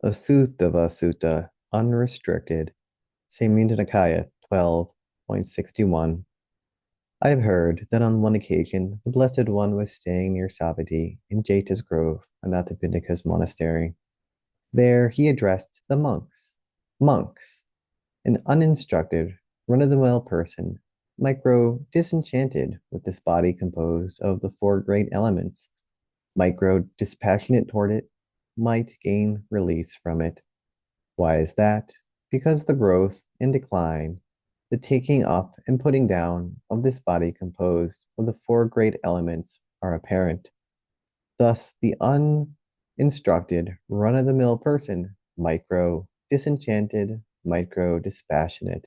Assutavā Sutta, Unrestricted, Samyutta Nikaya 12.61. I have heard that on one occasion the Blessed One was staying near Savatthi in Jeta's Grove, Anathapindika's monastery. There he addressed the monks. Monks, an uninstructed, run-of-the-mill person might grow disenchanted with this body composed of the four great elements, might grow dispassionate toward it, might gain release from it. Why is that? Because the growth and decline, the taking up and putting down of this body composed of the four great elements are apparent. Thus, the uninstructed, run-of-the-mill person might grow disenchanted, might grow dispassionate,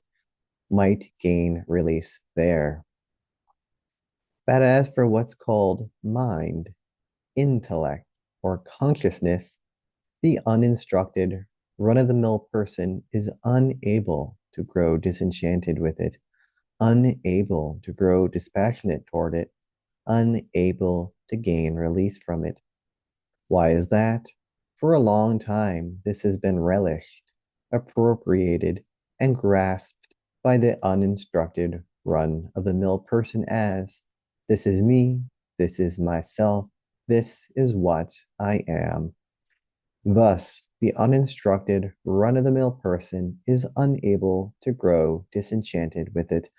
might gain release there. But as for what's called mind, intellect, or consciousness, the uninstructed, run-of-the-mill person is unable to grow disenchanted with it, unable to grow dispassionate toward it, unable to gain release from it. Why is that? For a long time, this has been relished, appropriated, and grasped by the uninstructed run-of-the-mill person as, this is me, this is myself, this is what I am. Thus, the uninstructed, run-of-the-mill person is unable to grow disenchanted with it,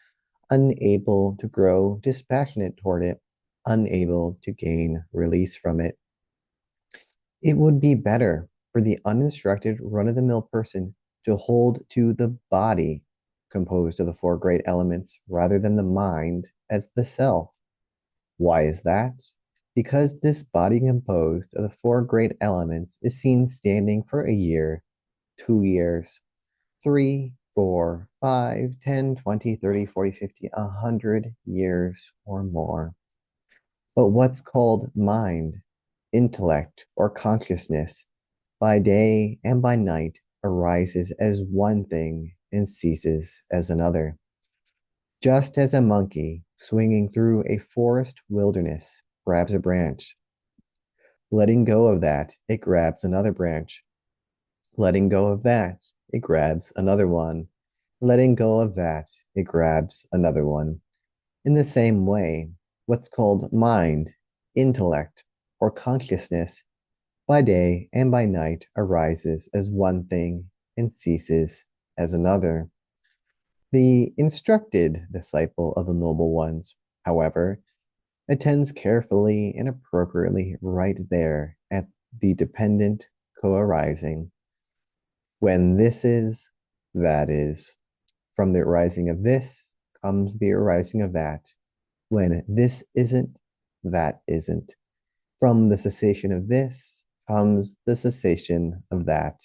unable to grow dispassionate toward it, unable to gain release from it. It would be better for the uninstructed, run-of-the-mill person to hold to the body composed of the four great elements rather than the mind as the self. Why is that? Because this body composed of the four great elements is seen standing for a year, 2 years, 3, 4, 5, 10, 20, 30, 40, 50, 100 years or more. But what's called mind, intellect, or consciousness by day and by night arises as one thing and ceases as another. Just as a monkey swinging through a forest wilderness grabs a branch, letting go of that, it grabs another branch. Letting go of that, it grabs another one. Letting go of that, it grabs another one. In the same way, what's called mind, intellect, or consciousness by day and by night arises as one thing and ceases as another. The instructed disciple of the noble ones, however, attends carefully and appropriately right there at the dependent co-arising. When this is, that is. From the arising of this comes the arising of that. When this isn't, that isn't. From the cessation of this comes the cessation of that.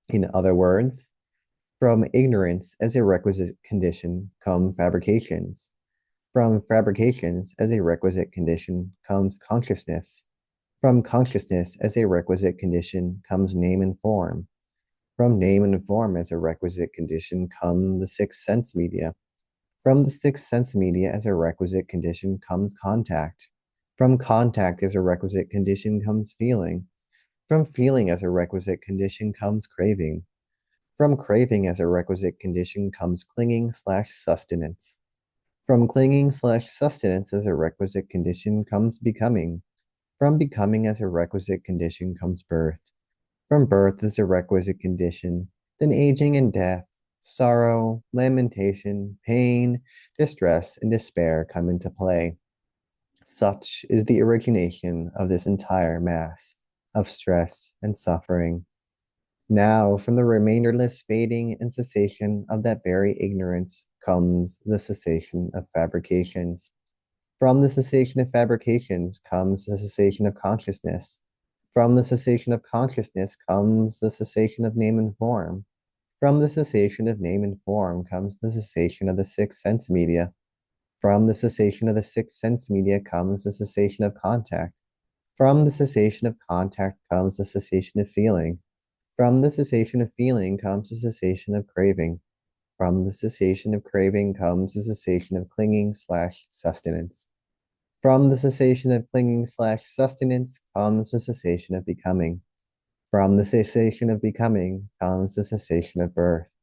In other words, from ignorance as a requisite condition come fabrications. From fabrications as a requisite condition comes consciousness. From consciousness as a requisite condition comes name and form. From name and form as a requisite condition come the six sense media. From the six sense media as a requisite condition comes contact. From contact as a requisite condition comes feeling. From feeling as a requisite condition comes craving. From craving as a requisite condition comes clinging/sustenance. From clinging/sustenance as a requisite condition comes becoming. From becoming as a requisite condition comes birth. From birth as a requisite condition, then aging and death, sorrow, lamentation, pain, distress, and despair come into play. Such is the origination of this entire mass of stress and suffering. Now, from the remainderless fading and cessation of that very ignorance comes the cessation of fabrications. From the cessation of fabrications comes the cessation of consciousness. From the cessation of consciousness comes the cessation of name and form. From the cessation of name and form comes the cessation of the six sense media. From the cessation of the six sense media comes the cessation of contact. From the cessation of contact comes the cessation of feeling. From the cessation of feeling comes the cessation of craving. From the cessation of craving comes the cessation of clinging/sustenance. From the cessation of clinging/sustenance comes the cessation of becoming. From the cessation of becoming comes the cessation of birth.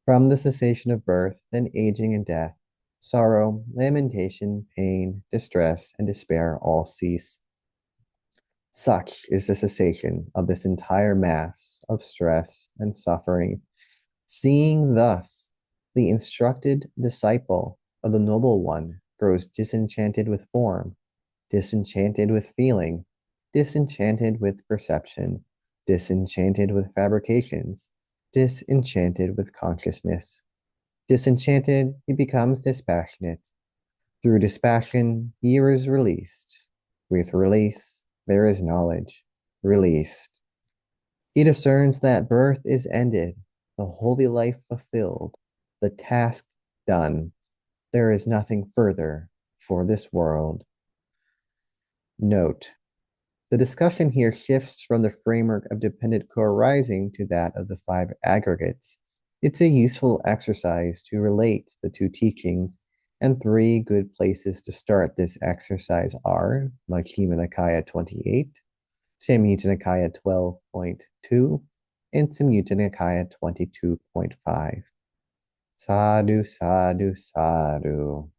From the cessation of birth, then aging and death, sorrow, lamentation, pain, distress, and despair all cease. Such is the cessation of this entire mass of stress and suffering. Seeing thus, the instructed disciple of the Noble One grows disenchanted with form, disenchanted with feeling, disenchanted with perception, disenchanted with fabrications, disenchanted with consciousness. Disenchanted, he becomes dispassionate. Through dispassion, he is released. With release, there is knowledge. Released. He discerns that birth is ended, the holy life fulfilled, the task done. There is nothing further for this world. Note: the discussion here shifts from the framework of dependent co-arising to that of the five aggregates. It's a useful exercise to relate the two teachings, and three good places to start this exercise are Majjhima Nikaya 28, Samyutta Nikaya 12.2, and Samyutta Nikaya 22.5. Sadhu, sadhu, sadhu.